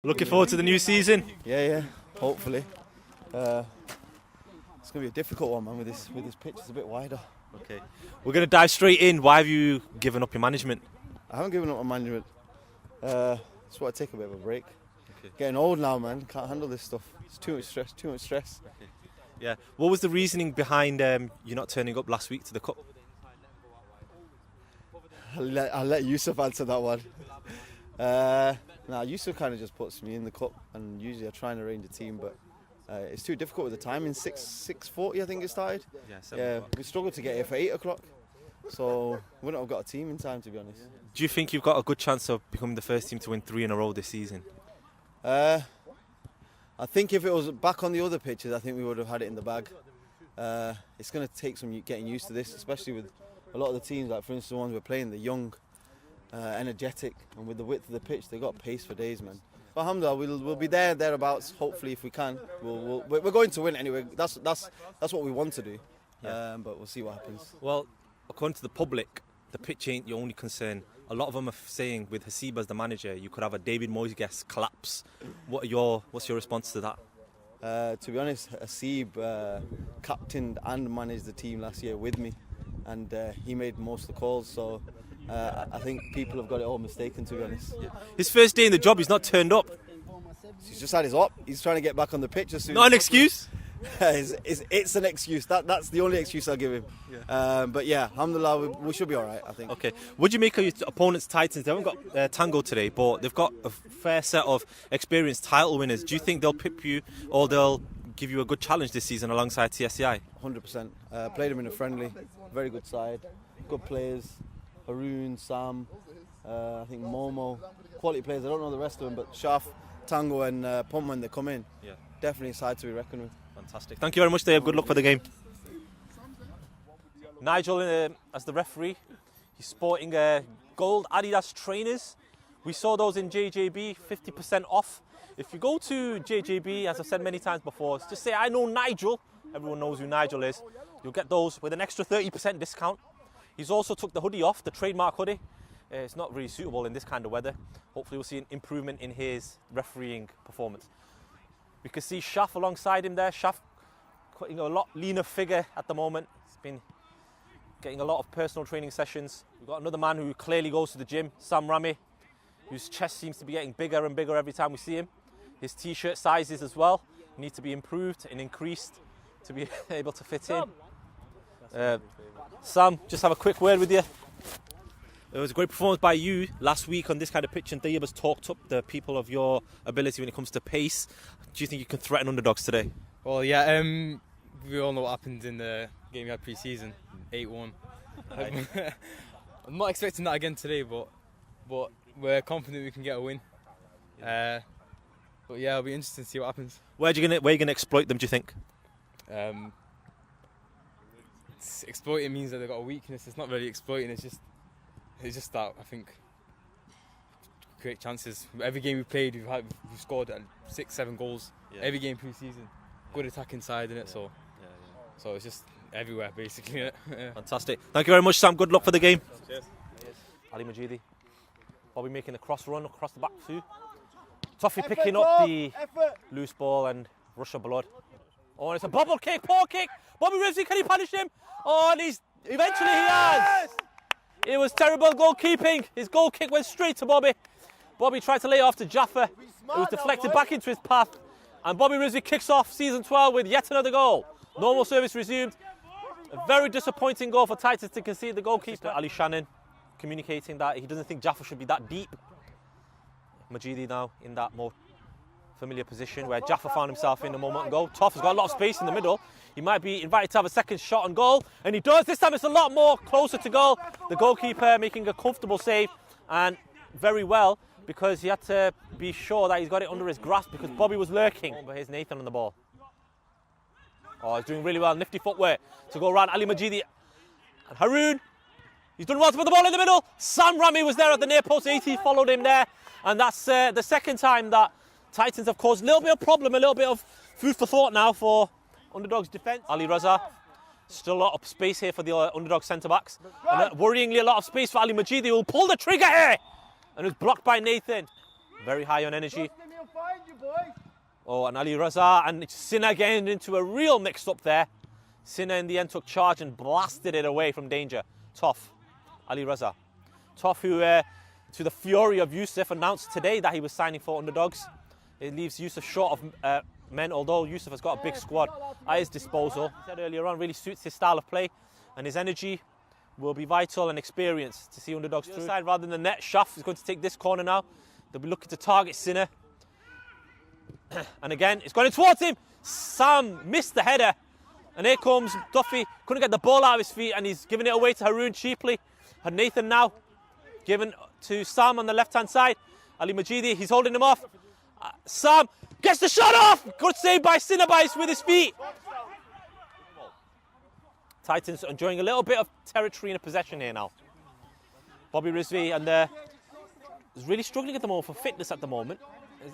Looking forward to the new season? Yeah, hopefully. It's going to be a difficult one, man, with this pitch. It's a bit wider. Okay. We're going to dive straight in. Why have you given up your management? I haven't given up my management. Just want to take a bit of a break. Okay. Getting old now, man. Can't handle this stuff. It's too much stress. Okay. Yeah. What was the reasoning behind you not turning up last week to the Cup? I'll let Yusuf answer that one. Yusuf kind of just puts me in the Cup, and usually I try and arrange a team, but it's too difficult with the timing. 6:40 I think it started. Yeah, we struggled to get here for 8 o'clock, so we wouldn't have got a team in time, to be honest. Do you think you've got a good chance of becoming the first team to win 3 in a row this season? I think if it was back on the other pitches, I think we would have had it in the bag. It's going to take some getting used to this, especially with a lot of the teams, like for instance the ones we're playing, they're young, energetic, and with the width of the pitch, they've got pace for days, man. But alhamdulillah, we'll be thereabouts. Hopefully, if we can, we're going to win anyway. That's what we want to do. Yeah. But we'll see what happens. Well, according to the public, the pitch ain't your only concern. A lot of them are saying, with Hasib as the manager, you could have a David Moyes collapse. What's your response to that? To be honest, Hasib captained and managed the team last year with me, and he made most of the calls. So I think people have got it all mistaken, to be honest. Yeah. His first day in the job, he's not turned up. He's just had his op. He's trying to get back on the pitch as soon. Not an excuse. It's an excuse. That's the only excuse I'll give him. Yeah. But yeah, alhamdulillah, we should be all right, I think. Okay. Would you make of your opponent's Titans? They haven't got Tango today, but they've got a fair set of experienced title winners. Do you think they'll pip you, or they'll give you a good challenge this season alongside TSCI? 100%. Played them in a friendly, very good side, good players. Haroon, Sam, I think Momo, quality players. I don't know the rest of them, but Shaf, Tango and Pump when they come in, definitely a side to be reckoned with. Fantastic. Thank you very much, Dave. Good luck for the game. Nigel as the referee. He's sporting gold Adidas trainers. We saw those in JJB, 50% off. If you go to JJB, as I've said many times before, just say, I know Nigel. Everyone knows who Nigel is. You'll get those with an extra 30% discount. He's also took the hoodie off, the trademark hoodie. It's not really suitable in this kind of weather. Hopefully we'll see an improvement in his refereeing performance. We can see Shaf alongside him there. Shaf cutting a lot leaner figure at the moment. He's been getting a lot of personal training sessions. We've got another man who clearly goes to the gym, Sam Rami, whose chest seems to be getting bigger and bigger every time we see him. His t-shirt sizes as well need to be improved and increased to be able to fit in. Sam, just have a quick word with you. It was a great performance by you last week on this kind of pitch, and Dave has talked up the people of your ability when it comes to pace. Do you think you can threaten Underdogs today? Well, yeah, we all know what happened in the game we had pre-season, 8-1. I'm not expecting that again today, but we're confident we can get a win. But yeah, it'll be interesting to see what happens. Where are you going to exploit them, do you think? Exploiting means that they've got a weakness. It's not really exploiting. It's just that I think create chances. Every game we played, we've scored 6-7 goals. Yeah. Every game pre-season, good attacking side in it. So it's just everywhere basically. Yeah. Fantastic. Thank you very much, Sam. Good luck for the game. Cheers. Ali Majidi, Bobby making the cross run across the back too. Toffee picking up the loose ball and rush of blood. Oh, and it's a bubble kick, poor kick. Bobby Rizzi, can he punish him? Oh, and eventually he has. It was terrible goalkeeping. His goal kick went straight to Bobby. Bobby tried to lay off to Jaffa. It was deflected back into his path. And Bobby Rizzi kicks off season 12 with yet another goal. Normal service resumed. A very disappointing goal for Titans to concede. The goalkeeper, Ali Shannon, communicating that he doesn't think Jaffa should be that deep. Majidi now in that more familiar position where Jaffa found himself in a moment ago. Toff has got a lot of space in the middle. He might be invited to have a second shot on goal, and he does. This time it's a lot more closer to goal. The goalkeeper making a comfortable save, and very well, because he had to be sure that he's got it under his grasp because Bobby was lurking. But here's Nathan on the ball. Oh, he's doing really well. Nifty footwear to go around Ali Majidi. And Haroon, he's done well to put the ball in the middle. Sam Rami was there at the near post. 80 followed him there, and that's the second time that Titans have caused a little bit of problem, a little bit of food for thought now for Underdogs defence. Ali Raza, still a lot of space here for the Underdog centre-backs. And worryingly a lot of space for Ali Majidi, who will pull the trigger here. And it's blocked by Nathan. Very high on energy. Oh, and Ali Raza and Sinner getting into a real mix-up there. Sinner in the end took charge and blasted it away from danger. Tough, Ali Raza. Tough, who, to the fury of Yusuf, announced today that he was signing for Underdogs. It leaves Yusuf short of men, although Yusuf has got a big squad at his disposal. He said earlier on, really suits his style of play, and his energy will be vital and experience to see Underdogs through. Side rather than the net, Shaf is going to take this corner now. They'll be looking to target Sinner. And again, it's going in towards him. Sam missed the header. And here comes Duffy. Couldn't get the ball out of his feet, and he's giving it away to Haroon cheaply. And Nathan now given to Sam on the left-hand side. Ali Majidi, he's holding him off. Sam gets the shot off. Good save by Sinner with his feet. Titans enjoying a little bit of territory in a possession here now. Bobby Rizvi and is really struggling at the moment for fitness at the moment.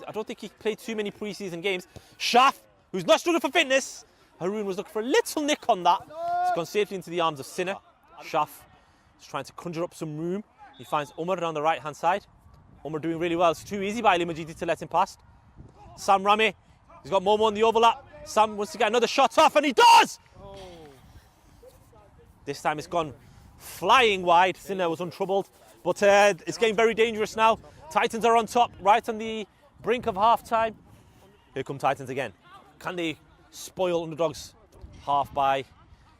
I don't think he played too many pre-season games. Shaf, who's not struggling for fitness. Haroon was looking for a little nick on that. It's gone safely into the arms of Sinner. Shaf is trying to conjure up some room. He finds Umar on the right-hand side. Umar doing really well. It's too easy by Ali Majidi to let him past. Sam Rami, he's got Momo on the overlap. Sam wants to get another shot off, and he does! This time it's gone flying wide. Sinner was untroubled, but it's getting very dangerous now. Titans are on top, right on the brink of half-time. Here come Titans again. Can they spoil Underdogs half by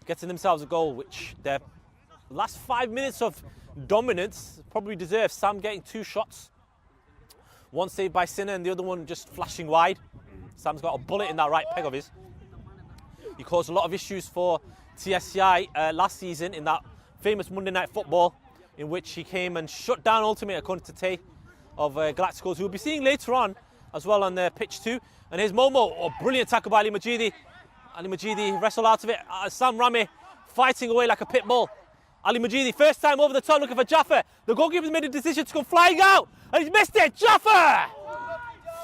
getting themselves a goal, which their last 5 minutes of dominance probably deserves. Sam getting 2 shots. One saved by Sinner and the other one just flashing wide. Sam's got a bullet in that right peg of his. He caused a lot of issues for TSCI last season in that famous Monday Night Football, in which he came and shut down Ultimate, according to Tay of Galacticos, who we'll be seeing later on as well on the pitch too. And here's Momo, brilliant tackle by Ali Majidi. Ali Majidi wrestled out of it. Sam Rami fighting away like a pit bull. Ali Majidi, first time over the top, looking for Jaffa. The goalkeeper's made a decision to come flying out, and he's missed it. Jaffa!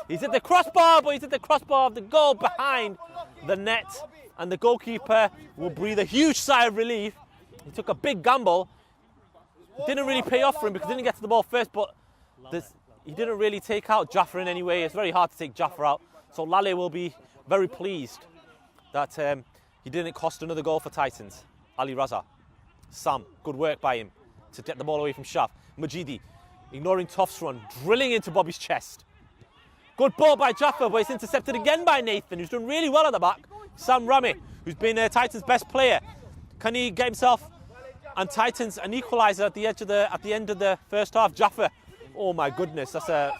He's at the crossbar, but he's at the crossbar of the goal behind the net. And the goalkeeper will breathe a huge sigh of relief. He took a big gamble. It didn't really pay off for him because he didn't get to the ball first, but he didn't really take out Jaffa in any way. It's very hard to take Jaffa out. So Lale will be very pleased that he didn't cost another goal for Titans. Ali Raza. Sam, good work by him to get the ball away from Shaf. Majidi, ignoring Toff's run, drilling into Bobby's chest. Good ball by Jaffa, but it's intercepted again by Nathan, who's done really well at the back. Sam Rami, who's been Titans' best player. Can he get himself and Titans an equaliser at the end of the first half? Jaffa, oh my goodness, that's a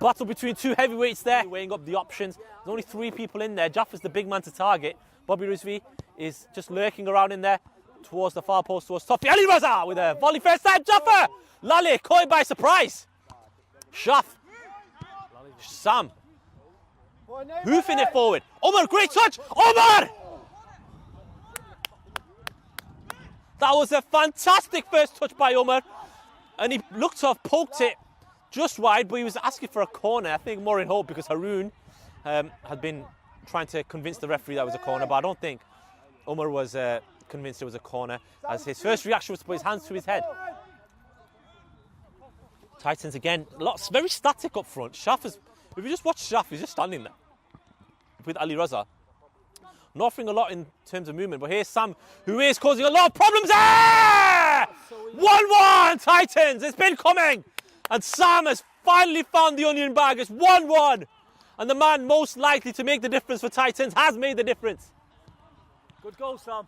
battle between 2 heavyweights there. Weighing up the options. There's only 3 people in there. Jaffa's the big man to target. Bobby Rizvi is just lurking around in there towards the far post, towards Toffee. Ali Raza with a volley first time. Jaffa! Lale caught by surprise. Shaf. Sam. Hoofing it forward. Omar, great touch. Omar! That was a fantastic first touch by Omar. And he looked to have poked it just wide, but he was asking for a corner. I think more in hope because Haroon had been trying to convince the referee that it was a corner, but I don't think Omar was convinced it was a corner, as his first reaction was to put his hands to his head. Titans again, very static up front. Shaf is, if you just watch Shaf, he's just standing there with Ali Raza. Not offering a lot in terms of movement, but here's Sam, who is causing a lot of problems. 1-1 Titans, it's been coming. And Sam has finally found the onion bag. It's 1-1. And the man most likely to make the difference for Titans has made the difference. Good goal, Sam.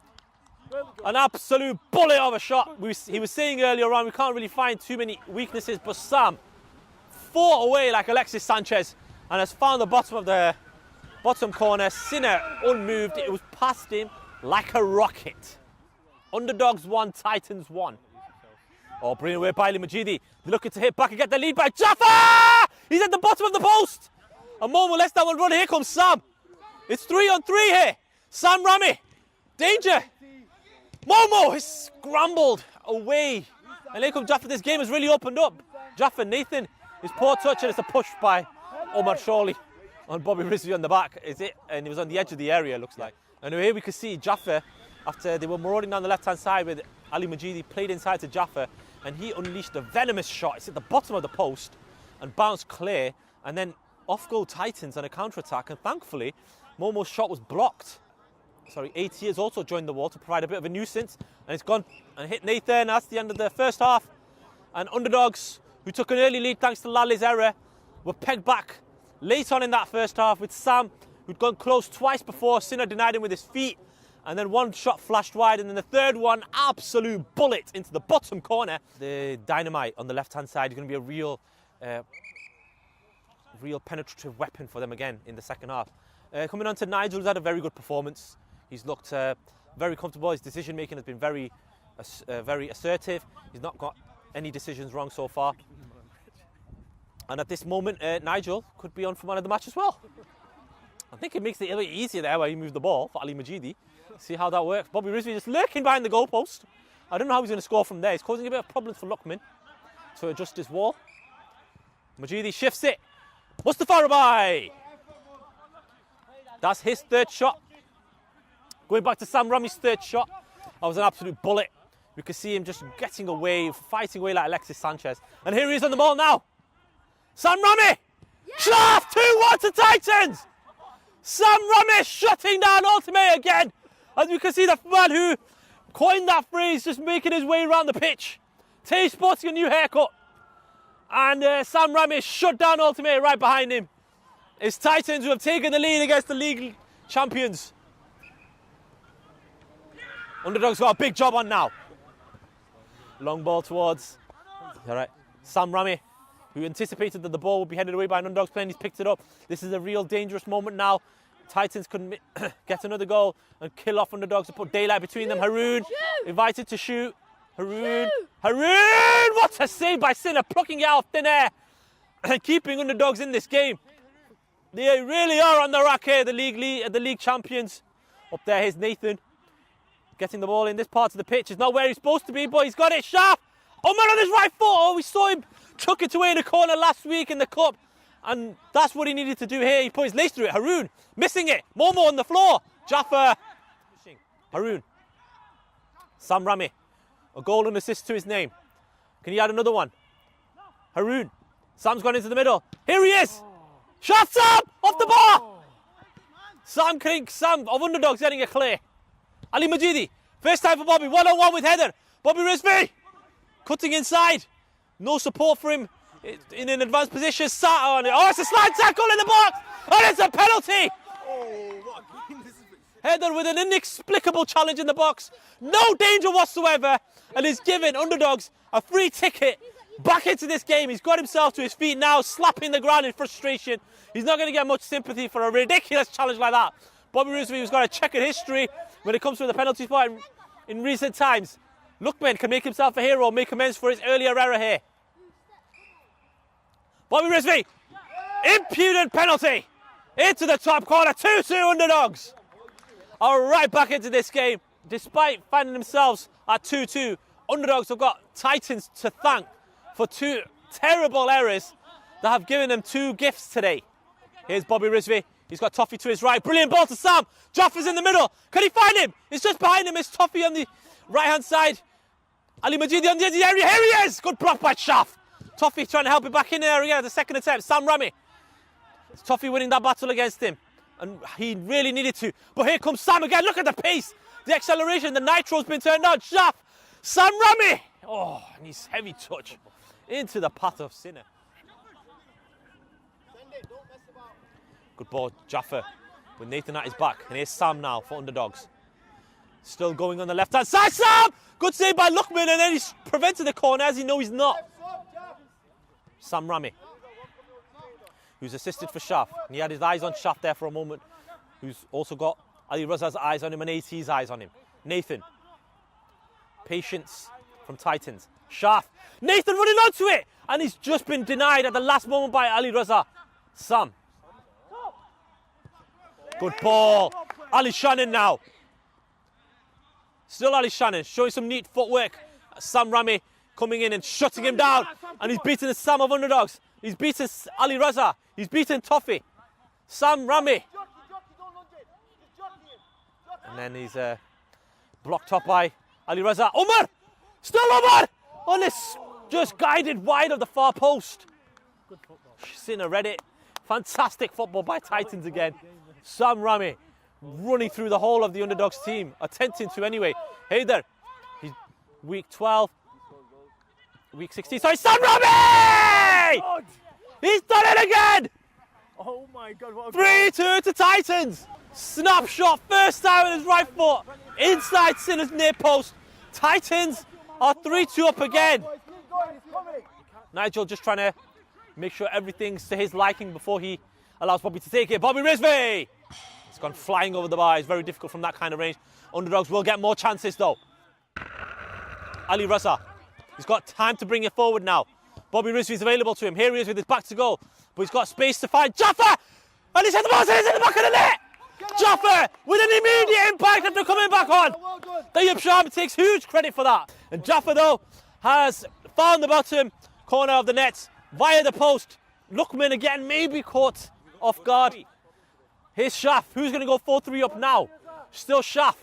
An absolute bullet of a shot. He was saying earlier on, we can't really find too many weaknesses, but Sam fought away like Alexis Sanchez and has found the bottom of the bottom corner. Sinner unmoved. It was past him like a rocket. Underdogs 1, Titans 1. Oh, brilliant work by Ali Majidi. They're looking to hit back and get the lead by Jaffa! He's at the bottom of the post. A moment less than one run. Here comes Sam. It's 3-on-3 here. Sam Rami. Danger. Momo has scrambled away. And here comes Jaffa. This game has really opened up. Jaffa, Nathan, his poor touch, and it's a push by Omar Shawley on Bobby Rizvi on the back. Is it? And he was on the edge of the area, it looks like. And here we can see Jaffa, after they were marauding down the left-hand side with Ali Majidi, played inside to Jaffa, and he unleashed a venomous shot. It's at the bottom of the post and bounced clear And then off go Titans on a counter-attack, and thankfully, Momo's shot was blocked. Sorry, AT has also joined the wall to provide a bit of a nuisance, and it's gone and hit Nathan. That's the end of the first half. And Underdogs, who took an early lead thanks to Lali's error, were pegged back late on in that first half with Sam, who'd gone close twice before. Sinner denied him with his feet, and then one shot flashed wide, and then the third one, absolute bullet into the bottom corner. The dynamite on the left-hand side is going to be a real penetrative weapon for them again in the second half. Coming on to Nigel, who's had a very good performance. He's looked very comfortable. His decision making has been very assertive. He's not got any decisions wrong so far. And at this moment, Nigel could be on for man of the match as well. I think it makes it a little bit easier there where he moved the ball for Ali Majidi. See how that works. Bobby Rizvi just lurking behind the goalpost. I don't know how he's going to score from there. He's causing a bit of problems for Luckman to adjust his wall. Majidi shifts it. Mustafa Rabai. That's his third shot. Going back to Sam Rami's third shot. That was an absolute bullet. You can see him just getting away, fighting away like Alexis Sanchez. And here he is on the ball now. Sam Rami! Shaf! 2-1 to Titans! Sam Rami shutting down Ultimate again. As you can see, the man who coined that phrase just making his way around the pitch. Tay sporting a new haircut. And Sam Rami shut down Ultimate right behind him. It's Titans who have taken the lead against the league champions. Underdogs got a big job on now. Long ball towards Sam Rami, who anticipated that the ball would be headed away by an Underdogs player. He's picked it up. This is a real dangerous moment now. Titans couldn't get another goal and kill off Underdogs to put daylight between them. Haroon invited to shoot. Haroon! What a save by Sinner, plucking it out of thin air and keeping Underdogs in this game. They really are on the rack here, the league champions. Up there, here's Nathan. Getting the ball in this part of the pitch. Is not where he's supposed to be, but he's got it. Shaf! Omar on his right foot. Oh, we saw him chuck it away in the corner last week in the cup. And that's what he needed to do here. He put his lace through it. Haroon missing it. Momo on the floor. Jaffa. Haroon. Sam Rami. A goal and assist to his name. Can he add another one? Haroon. Sam's gone into the middle. Here he is. Shot Sam! Off the bar! Sam of Underdogs getting a clear. Ali Majidi, first time for Bobby, 1-on-1 with header. Bobby Rizvi, cutting inside. No support for him in an advanced position. Sat on it. Oh, it's a slide tackle in the box. And it's a penalty. Header with an inexplicable challenge in the box. No danger whatsoever. And he's given Underdogs a free ticket back into this game. He's got himself to his feet now, slapping the ground in frustration. He's not going to get much sympathy for a ridiculous challenge like that. Bobby Rizvi has got a checkered history when it comes to the penalty spot in recent times. Luckman can make himself a hero, make amends for his earlier error here. Bobby Rizvi, impudent penalty into the top corner. 2-2 Underdogs are right back into this game. Despite finding themselves at 2-2, Underdogs have got Titans to thank for two terrible errors that have given them two gifts today. Here's Bobby Rizvi. He's got Toffee to his right. Brilliant ball to Sam. Jaffa's in the middle. Can he find him? It's just behind him. It's Toffee on the right-hand side. Ali Majidi on the edge of the area. Here he is. Good block by Shaf. Toffee trying to help him back in there again. The second attempt. Sam Rami. It's Toffee winning that battle against him. And he really needed to. But here comes Sam again. Look at the pace. The acceleration. The nitro's been turned on. Shaf. Sam Rami. Oh, and his heavy touch into the path of Sinner. Good ball, Jaffa, with Nathan at his back. And here's Sam now for Underdogs. Still going on the left-hand side. Sam! Good save by Luckman, and then he's prevented the corner as he knows he's not. Sam Rami, who's assisted for Shaf. And he had his eyes on Shaf there for a moment, who's also got Ali Raza's eyes on him and AT's eyes on him. Nathan. Patience from Titans. Shaf. Nathan running onto it! And he's just been denied at the last moment by Ali Raza. Sam. Good ball. Ali Shannon now. Still Ali Shannon showing some neat footwork. Sam Rami coming in and shutting him down. And he's beaten the Sam of Underdogs. He's beaten Ali Raza. He's beaten Toffee. Sam Rami. And then he's blocked up by Ali Raza. Omar! Still Omar! On this just guided wide of the far post. Sinner read it. Fantastic football by Titans again. Sam Rami running through the whole of the Underdogs team, attempting to anyway. Haider, he's week 12, week 16. Sorry, Sam Rami! He's done it again! Oh my God, what a 3-2 to Titans. Snapshot, first time with his right foot, inside Sinner's near post. Titans are 3-2 up again. Nigel just trying to make sure everything's to his liking before he allows Bobby to take it. Bobby Rizvi! It's gone flying over the bar. It's very difficult from that kind of range. Underdogs will get more chances though. Ali Raza. He's got time to bring it forward now. Bobby Rizvi's available to him. Here he is with his back to goal. But he's got space to find Jaffa! And he's hit the ball, it's in the back of the net! Jaffa with an immediate impact after coming back on. Tayyip Sham takes huge credit for that. And Jaffa though has found the bottom corner of the net via the post. Lookman again maybe caught off guard. Here's Shaf, who's going to go 4-3 up now? Still Shaf.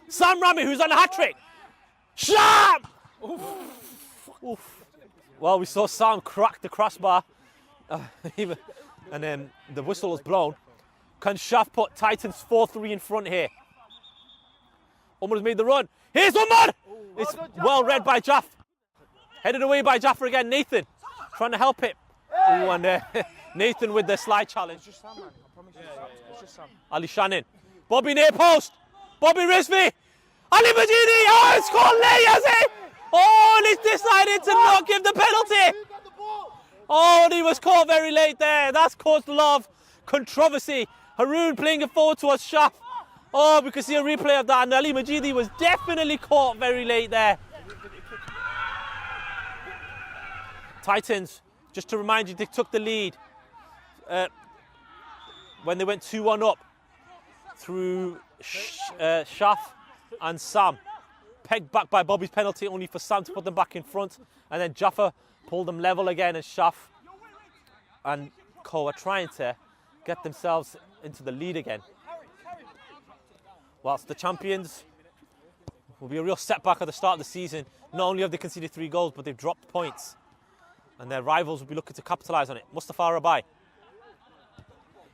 Sam Rami, who's on a hat-trick. Shaf! Oof. Well, we saw Sam crack the crossbar. And then the whistle was blown. Can Shaf put Titans 4-3 in front here? Umar's made the run. Here's Umar! It's well read by Jaff. Headed away by Jaffer again. Nathan trying to help it. Oh, and Nathan with the slide challenge. Just Sam, man. I promise you. It's just Sam. Ali Shannon. Bobby near post. Bobby Rizvi. Ali Majidi. Oh, it's called late, has it? Oh, and he's decided to not give the penalty. Oh, and he was caught very late there. That's caused a lot of controversy. Haroon playing it forward towards Shaf. Oh, we can see a replay of that. And Ali Majidi was definitely caught very late there. Titans, just to remind you, they took the lead when they went 2-1 up through Shaf and Sam. Pegged back by Bobby's penalty, only for Sam to put them back in front. And then Jaffa pulled them level again, and Shaf and Co are trying to get themselves into the lead again. Whilst the champions will be a real setback at the start of the season. Not only have they conceded 3 goals, but they've dropped points. And their rivals will be looking to capitalise on it. Mustafa Rabai.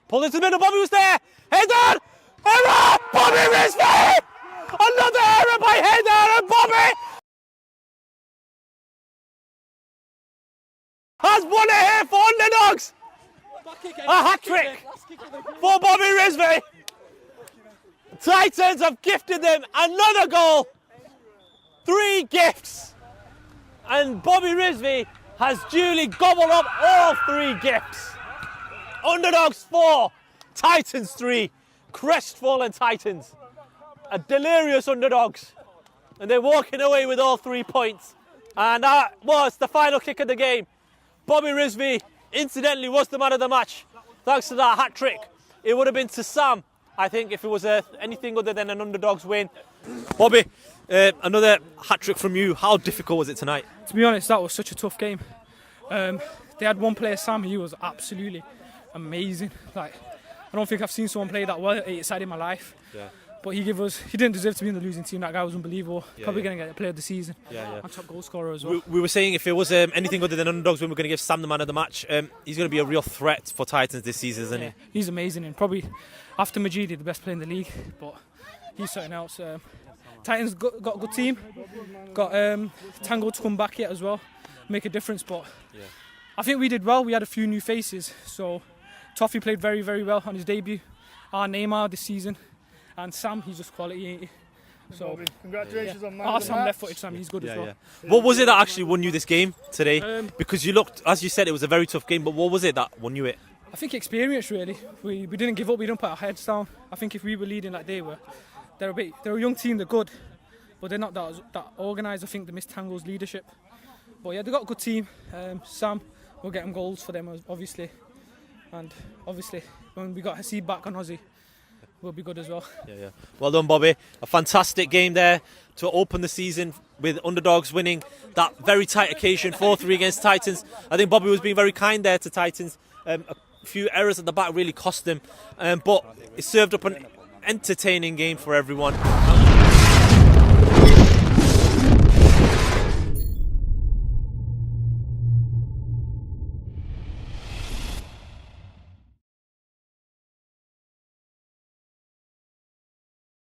Pulled into the middle, Bobby was there! Header! Error! Bobby Rizvi! Another error by Header, and Bobby has won it here for Underdogs! A hat-trick for Bobby Rizvi. Titans have gifted them another goal. 3 gifts. And Bobby Rizvi has duly gobbled up all 3 gifts. Underdogs 4, Titans 3. Crestfallen Titans. A delirious Underdogs. And they're walking away with all 3 points. And that was the final kick of the game. Bobby Rizvi, incidentally, was the man of the match. Thanks to that hat-trick. It would have been to Sam, I think, if it was anything other than an Underdogs win. Bobby, another hat-trick from you. How difficult was it tonight? To be honest, that was such a tough game. They had one player, Sam, he was absolutely amazing. Like, I don't think I've seen someone play that well at each side in my life. Yeah. But he didn't deserve to be in the losing team. That guy was unbelievable. Probably going to get the player of the season. And top goal scorer as well. We were saying if it was anything other than Underdogs, when we're going to give Sam the man of the match, he's going to be a real threat for Titans this season, isn't he? He's amazing, and probably after Majidi, the best player in the league. But he's something else. Titans got a good team. Got Tango to come back yet as well, make a difference. But I think we did well. We had a few new faces. So Toffee played very, very well on his debut. Our Neymar this season. And Sam, he's just quality, ain't he? So congratulations on man. Sam left-footed Sam, he's good as well. What was it that actually won you this game today? Because you looked, as you said, it was a very tough game, but what was it that won you it? I think experience, really. We didn't give up, we didn't put our heads down. I think if we were leading like they were, they're a young team, they're good, but they're not that organised. I think they missed Tango's leadership. But yeah, they've got a good team. Sam will get them goals for them, obviously. And obviously, when we got Haseeb back on Aussie, will be good as well. Well done, Bobby. A fantastic game there to open the season with Underdogs winning that very tight occasion, 4-3 against Titans. I think Bobby was being very kind there to Titans. A few errors at the back really cost them, but it served up an entertaining game for everyone.